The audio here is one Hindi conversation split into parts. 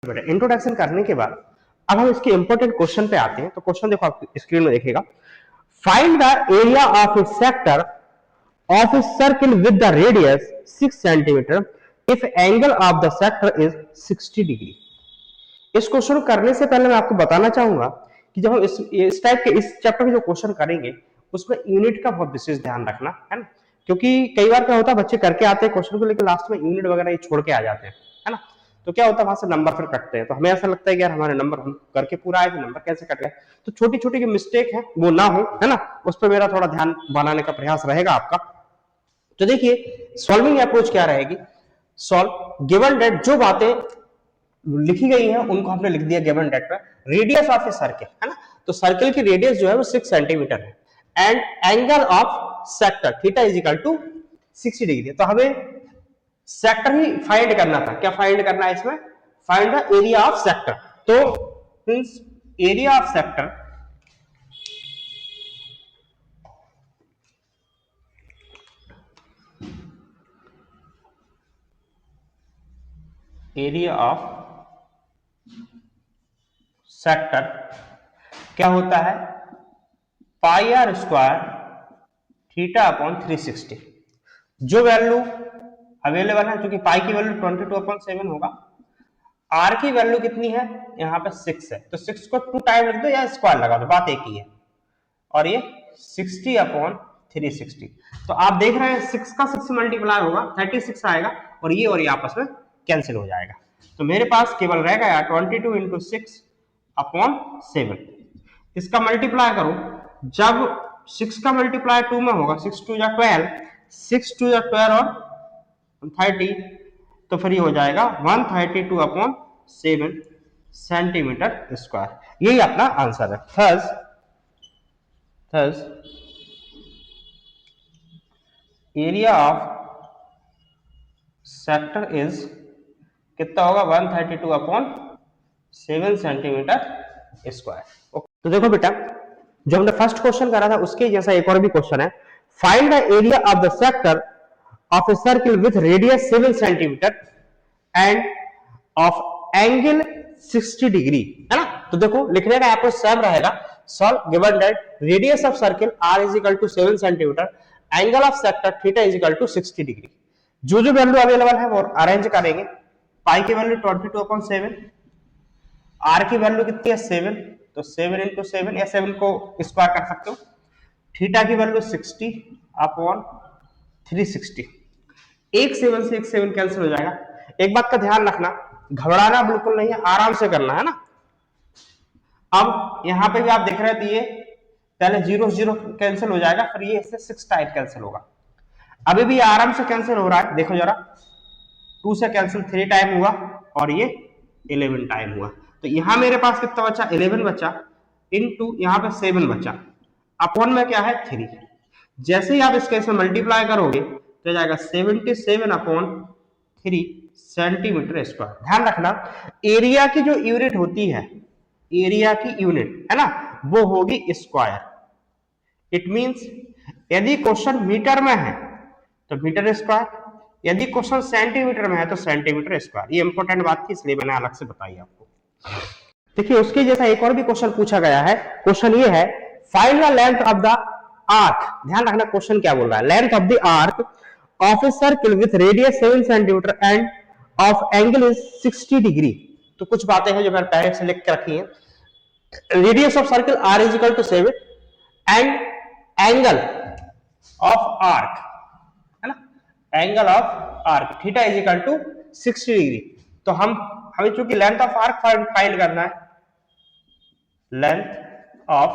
इंट्रोडक्शन करने के बाद अब हम इसके इंपॉर्टेंट क्वेश्चन पे आते हैं। तो क्वेश्चन देखो, आप स्क्रीन में देखिएगा। Find the area of A sector of a circle with the radius 6 centimetre if angle of the sector is 60 degree. इस क्वेश्चन को करने से पहले मैं आपको बताना चाहूंगा कि जब हम इस टाइप के इस चैप्टर के जो क्वेश्चन करेंगे उसमें यूनिट का बहुत विशेष ध्यान रखना है ना, क्योंकि कई बार क्या होता है बच्चे करके आते हैं क्वेश्चन को, लेकर लास्ट में यूनिट वगैरह ये छोड़ के आ जाते हैं, है ना। तो क्या होता है वहां से नंबर फिर कटते हैं, तो हमें ऐसा लगता है कि यार हमारे नंबर हम करके पूरा आए, नंबर कैसे कट गए। तो छोटी छोटी जो मिस्टेक है वो ना हो, है ना, उस पर मेरा थोड़ा ध्यान बनाने का प्रयास रहेगा आपका। तो देखिए सॉल्विंग अप्रोच क्या रहेगी। सॉल्व गिवन डेट, जो बातें लिखी गई है उनको हमने लिख दिया गिवन डेट पर। रेडियस ऑफ ए सर्किल, है ना, तो सर्किल की रेडियस जो है वो 6 सेंटीमीटर है and angle of sector theta is equal to 60 degree. तो हमें सेक्टर ही फाइंड करना था। क्या फाइंड करना है इसमें? Find the area of sector. तो means area of sector, area of sector क्या होता है? Pi r square theta upon 360। जो वैल्यू अवेलेबल है, क्योंकि पाई की वैल्यू 22/7 होगा, आर की वैल्यू कितनी है यहाँ पे 6 है, तो 6 को 2 टाइम लिख दो या स्क्वायर लगा दो, बात एक ही है। और ये 60/360। तो आप देख रहे हैं 6 का 6 मल्टीप्लाई होगा 36 आएगा, और ये आपस में कैंसिल हो जाएगा। तो मेरे पास केवल रहेगा यार 22 इंटू 6/7। इसका मल्टीप्लाई करो, जब 6 का मल्टीप्लाई 2 में होगा, 6 2 12, 6 2 12 और 30, तो फिर ये हो जाएगा 132/7 सेंटीमीटर स्क्वायर। यही अपना आंसर है। Thus area of sector is कितना होगा? 132/7 सेंटीमीटर स्क्वायर। तो देखो बेटा, जो हमने फर्स्ट क्वेश्चन करा था उसके जैसा एक और भी क्वेश्चन है। Find the area of the sector of a circle with radius 7 centimetre and of angle 60 degree, है ना। तो देखो लिखने का अप्रोच सेम रहेगा। Solve given that radius of circle r is equal to 7 centimetre, angle of sector theta is equal to 60 degree. जो जो वैल्यू अवेलेबल है वो अरेंज करेंगे। पाई की वैल्यू 22/7, आर की वैल्यू कितनी है 7, तो 7 इंटू 7 या 7 को स्क्वायर कर सकते हो। थीटा की वैल्यू 60/360। एक 7 से एक 7 कैंसिल हो जाएगा। एक बात का ध्यान रखना, घबराना बिल्कुल नहीं है, आराम से करना है ना। अब यहां पे भी आप देख रहे थे, ये पहले 0 0 कैंसिल हो जाएगा, फिर ये इससे 6 टाइप कैंसिल होगा। अभी भी आराम से कैंसिल हो रहा है, देखो जरा, 2 से कैंसिल 3 टाइम हुआ और ये 11 टाइम हुआ। तो यहां मेरे पास कितना बचा? 11 बचा, इनटू यहां पे 7 बचा, अपॉन में क्या है 3। जैसे ही आप इसके से मल्टीप्लाई करोगे तो जाएगा 77/3 सेंटीमीटर स्क्वायर। ध्यान रखना, एरिया की जो यूनिट होती है, एरिया की यूनिट है ना, वो होगी स्क्वायर। इट मींस यदि क्वेश्चन मीटर में है तो मीटर स्क्वायर, यदि क्वेश्चन सेंटीमीटर में है तो सेंटीमीटर स्क्वायर। ये इंपॉर्टेंट बात थी, इसलिए मैंने अलग से बताई आपको। देखिए उसके जैसा एक और भी क्वेश्चन पूछा गया है। क्वेश्चन ये है, find the length of the arc. ध्यान रखना क्वेश्चन क्या बोल रहा है, length of the arc of a circle with radius 7 centimetre and of angle is 60 degree. तो कुछ बातें हैं जो मैंने पहले से लिख के रखी हैं। Radius of circle r is equal to 7 and angle of arc, है ना, angle of arc theta is equal to 60 degree. तो हमें चूंकि लेंथ ऑफ आर्क फाइंड करना है, लेंथ ऑफ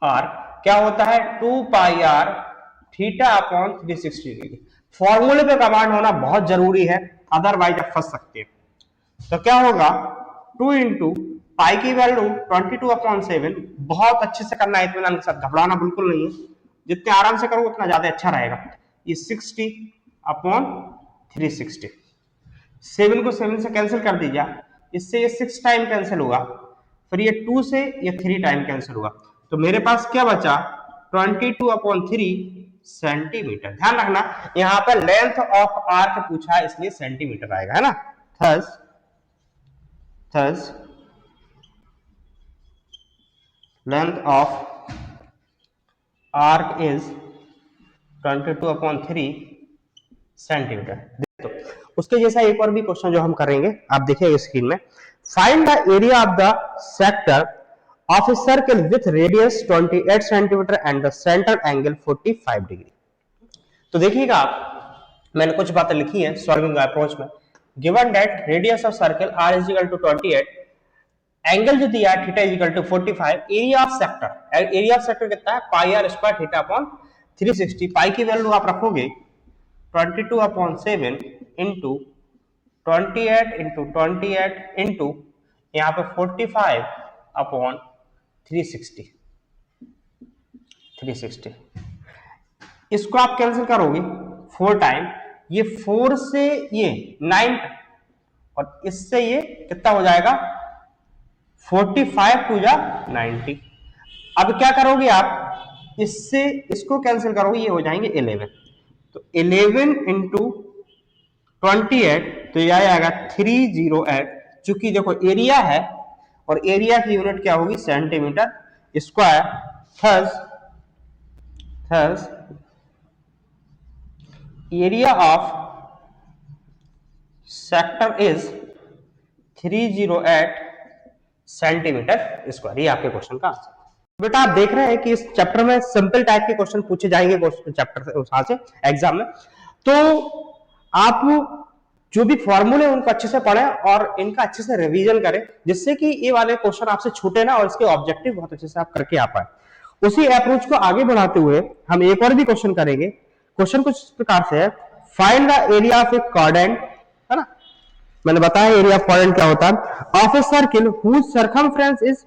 आर्क क्या होता है? 2 पाई आर थीटा अपॉन 360 डिग्री। फॉर्मूले पे कमांड होना बहुत जरूरी है, अदरवाइज आप फंस सकते हैं। तो क्या होगा? 2 इंटू पाई की वैल्यू 22/7। बहुत अच्छे से करना है, इत्मीनान के साथ, घबराना बिल्कुल नहीं है। जितने आराम से करो उतना ज्यादा अच्छा रहेगा। ये 60/360, 7 को 7 से कैंसिल कर दीजिए, इससे ये 6 टाइम कैंसिल होगा, फिर ये 2 से ये 3 टाइम कैंसिल होगा। तो मेरे पास क्या बचा? 22/3 सेंटीमीटर। ध्यान रखना यहाँ पर लेंथ ऑफ आर्क पूछा है, इसलिए सेंटीमीटर आएगा, है ना। Thus thus length of arc is 22/3 centimetre. तो उसके जैसा एक और भी क्वेश्चन जो हम करेंगे, आप देखिए स्क्रीन में, find the area of the sector of a circle with radius 28 centimetre and the centre angle 45 degree. तो देखिएगा आप, मैंने कुछ बातें लिखी हैं सॉल्विंग अप्रोच में। Given that radius of circle r is equal to 28, angle जो दिया है theta is equal to 45, area of sector, area of sector कितना है pi r square theta upon 360। Pi की वैल्यू आप रखोगे 22/7 इंटू 28 इंटू 28 इंटू यहाँ पे 45/360। इसको आप कैंसिल करोगे 4 टाइम, ये 4 से ये 9 और इससे ये कितना हो जाएगा 45 टू जा 90। अब क्या करोगे आप, इससे इसको कैंसिल करोगे, ये हो जाएंगे 11। तो 11 इंटू 28 तो यह आएगा 308। चूंकि देखो एरिया है और एरिया की यूनिट क्या होगी centimetre square, thus area of sector is 308 centimetre square. ये आपके क्वेश्चन का आंसर। बेटा आप देख रहे हैं कि इस चैप्टर में सिंपल टाइप के क्वेश्चन पूछे जाएंगे चैप्टर से एग्जाम में। तो आप जो भी फॉर्मूले उनको अच्छे से पढ़ें और इनका अच्छे से रिवीजन करें, जिससे कि ये वाले क्वेश्चन आपसे छूटे ना और इसके ऑब्जेक्टिव बहुत अच्छे से आप करके आ पाए। उसी अप्रोच को आगे बढ़ाते हुए हम एक और भी क्वेश्चन करेंगे। क्वेश्चन कुछ इस प्रकार से है, find the area of A quadrant, है ना, मैंने बताया एरिया ऑफ क्वाड्रेंट क्या होता है, of a circle whose circumference is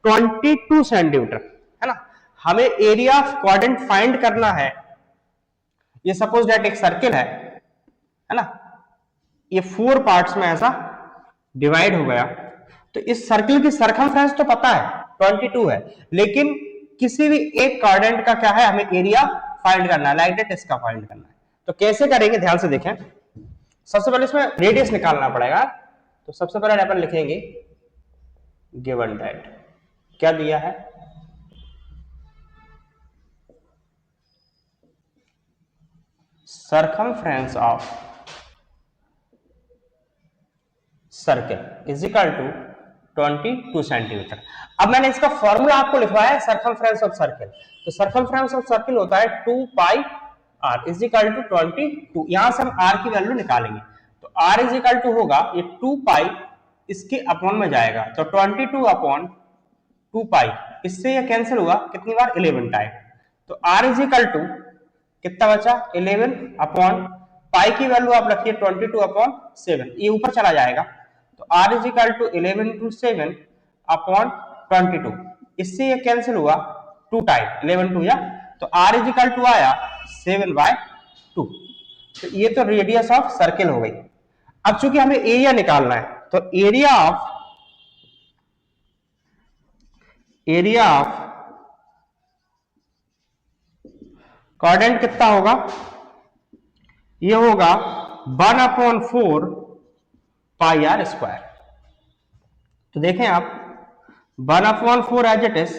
22 centimetre, है ना। हमें एरिया ऑफ क्वाड्रेंट फाइंड करना है। ये सपोज दैट एक सर्किल है ना, ये 4 पार्ट्स में ऐसा डिवाइड हो गया। तो इस सर्किल की सर्कमफ्रेंस तो पता है 22 है, लेकिन किसी भी एक क्वाड्रेंट का क्या है, हमें एरिया फाइंड करना है, लाइक दैट इसका फाइंड करना है। तो कैसे करेंगे ध्यान से देखें। सबसे पहले इसमें रेडियस निकालना पड़ेगा। तो सबसे पहले अपन लिखेंगे गिवन दैट, क्या दिया है, circumference of circle is equal to 22 centimetre. अब मैंने इसका फॉर्मूला आपको लिखवाया है सर्कमफ्रेंस ऑफ सर्किल। तो सर्कमफ्रेंस ऑफ सर्किल होता है 2 pi r is equal to 22। यहां से हम r की वैल्यू निकालेंगे। तो r इज इक्वल टू होगा ये 2 पाई इसके अपॉन में जाएगा, तो 22 अपॉन 2 पाई, इससे ये कैंसिल हुआ कितनी बार 11 टाइम। तो r इज इक्वल टू कितना बचा 11 अपॉन पाई की वैल्यू आप रखिए 22 अपॉन 7, ये ऊपर चला जाएगा। तो r is equal to 11 into 7 upon 22, इससे ये कैंसिल हुआ 2 टाइम, 11 2 या, तो r इज इक्वल टू आया 7/2। तो ये तो रेडियस ऑफ सर्किल हो गई। अब चूंकि हमें एरिया निकालना है, तो एरिया ऑफ क्वाड्रेंट कितना होगा, ये होगा 1/4 पाई r स्क्वायर। तो देखें आप 1/4 एज इट इज,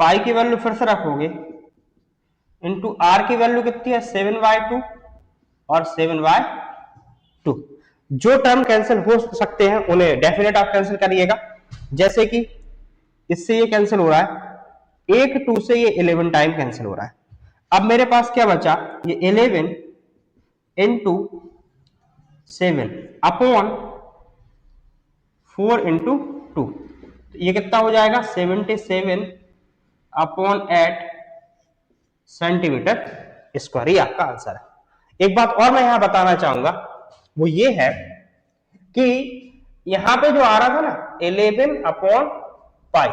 पाई की वैल्यू फिर से रखोगे इंटू r की वैल्यू कितनी है 7/2 और 7/2। जो टर्म कैंसिल हो सकते हैं उन्हें डेफिनेट आप कैंसिल करिएगा। जैसे कि इससे ये कैंसिल हो रहा है, 1 2 से ये 11 टाइम कैंसिल हो रहा है। अब मेरे पास क्या बचा, ये 11 इंटू 7 अपॉन 4 इंटू 2, ये कितना हो जाएगा 77 अपॉन 8 सेंटीमीटर स्क्वायर। ये आपका आंसर है। एक बात और मैं यहां बताना चाहूंगा, वो ये है कि यहां पे जो आ रहा था ना 11 अपॉन पाई,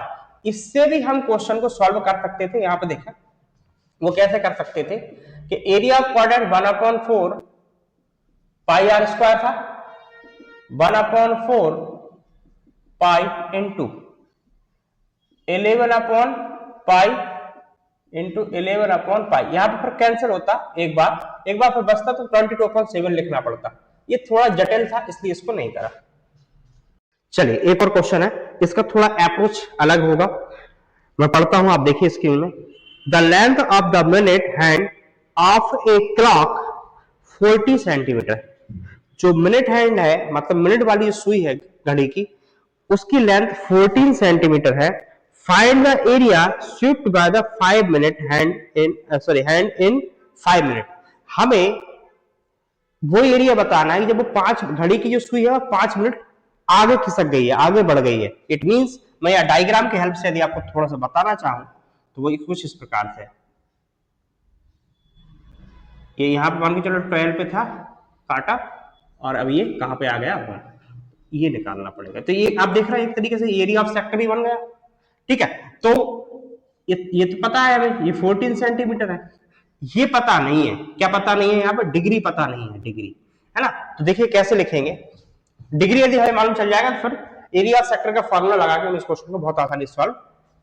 इससे भी हम क्वेश्चन को सॉल्व कर सकते थे। यहां पे देखा वो कैसे कर सकते थे कि area of quadrant 1/4 pi r square था, 1/4 pi into 11 upon pi into 11 upon pi. यहां पर फिर कैंसिल होता एक बार फिर बचता तो 22/7 लिखना पड़ता। ये थोड़ा जटिल था इसलिए इसको नहीं करा। चलिए एक और क्वेश्चन है, इसका थोड़ा अप्रोच अलग होगा, मैं पढ़ता हूं, आप देखिए स्क्रीन में। The length of the minute hand of a clock 40 centimetre. जो मिनट हैंड है, मतलब मिनट वाली सुई है घड़ी की, उसकी लेंथ 14 सेंटीमीटर है। Find the area swept by the 5 minute hand in 5 minute. हमें वो एरिया बताना है कि जब वो 5 घड़ी की जो सुई है 5 मिनट आगे खिसक गई है, आगे बढ़ गई है। इट मींस मैं या डायग्राम की हेल्प से यदि आपको थोड़ा सा बताना चाहूं तो वो कुछ इस प्रकार से, ये यहां पे मान के चलो 12 पे था काटा, और अब ये कहां पे आ गया, ये निकालना पड़ेगा। तो ये आप देख रहे हैं एक तरीके से एरिया ऑफ सेक्टर ही बन गया। ठीक है, तो ये तो पता है हमें, ये 14 सेंटीमीटर है। ये पता नहीं है, क्या पता नहीं है, यहाँ पर डिग्री पता नहीं है, डिग्री है ना। तो देखिए कैसे लिखेंगे, डिग्री यदि हमें मालूम चल जाएगा तो फिर एरिया ऑफ सेक्टर का फॉर्मूला लगा के हम इस क्वेश्चन को बहुत आसानी से सॉल्व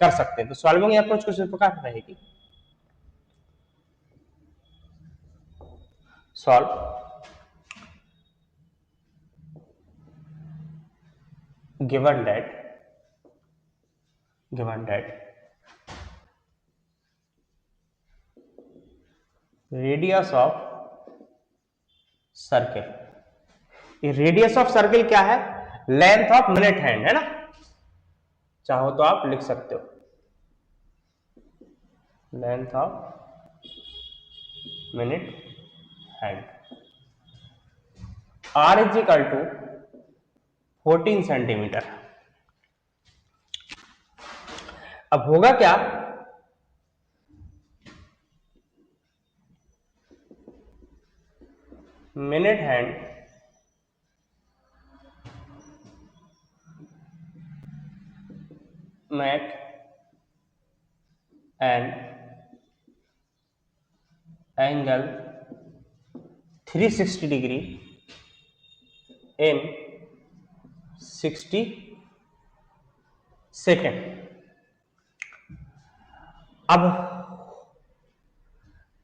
कर सकते हैं। तो सॉल्विंग अप्रोच कुछ इस प्रकार रहेगी। Solve given that radius of circle, ये रेडियस ऑफ सर्कल क्या है, लेंथ ऑफ मिनट हैंड है ना, चाहो तो आप लिख सकते हो length of minute hand. R is equal to 14 centimetre. अब होगा क्या, minute hand make an angle 360 degree in 60 second. अब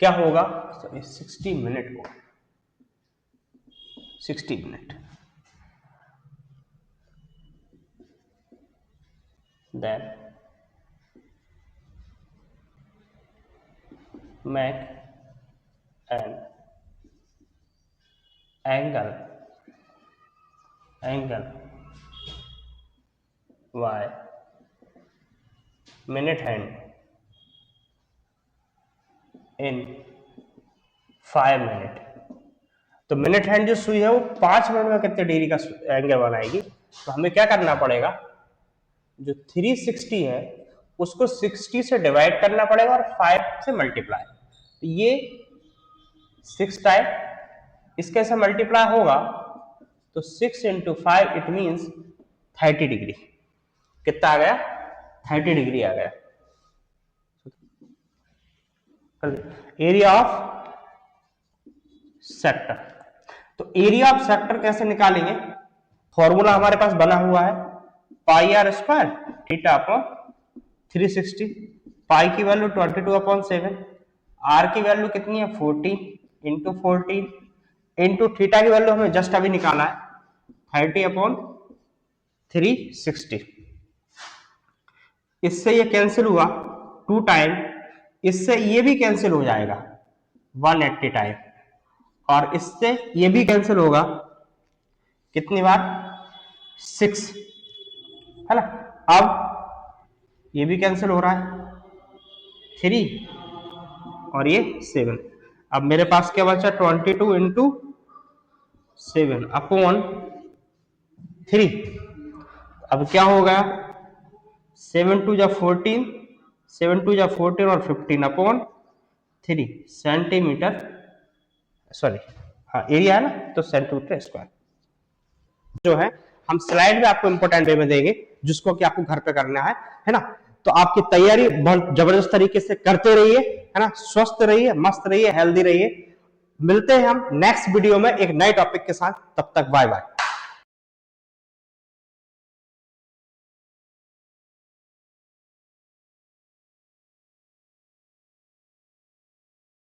क्या होगा, 60 मिनट होगा, 60 minute. then make an angle y minute hand in 5 minute. तो मिनट हैंड जो सुई है वो 5 मिनट में कितने डिग्री का एंगल बनाएगी, तो हमें क्या करना पड़ेगा, जो 360 है उसको 60 से डिवाइड करना पड़ेगा और 5 से मल्टीप्लाई। तो ये 6 टाइम इसके से मल्टीप्लाई होगा तो 6 इंटू 5 इट मीन्स 30 डिग्री। कितना आ गया, 30 डिग्री आ गया। एरिया ऑफ सेक्टर, तो एरिया ऑफ सेक्टर कैसे निकालेंगे, फॉर्मूला हमारे पास बना हुआ है pi r square theta upon 360। Pi की वैल्यू 22/7, आर की वैल्यू कितनी है 14 इंटू 14 इंटू थीटा की वैल्यू हमें जस्ट अभी निकाला है 30/360। इससे ये कैंसिल हुआ 2 टाइम, इससे ये भी कैंसिल हो जाएगा 180 टाइम, और इससे ये भी कैंसिल होगा कितनी बार, 6 है ना। अब ये भी कैंसिल हो रहा है 3 और ये 7। अब मेरे पास क्या बचा 22 इंटू 7 अपॉन 3। अब क्या हो गया 7 2 जा 14, 7 2 जा 14 और 15 अपॉन 3 सेंटीमीटर, सॉरी हाँ एरिया है ना, तो सेंटीमीटर स्क्वायर जो है हम स्लाइड में आपको इंपॉर्टेंट वे में देंगे, जिसको कि आपको घर पे करना है ना। तो आपकी तैयारी बहुत जबरदस्त तरीके से करते रहिए, है ना, स्वस्थ रहिए, मस्त रहिए, हेल्दी रहिए। मिलते हैं हम नेक्स्ट वीडियो में एक नए टॉपिक के साथ, तब तक बाय बाय।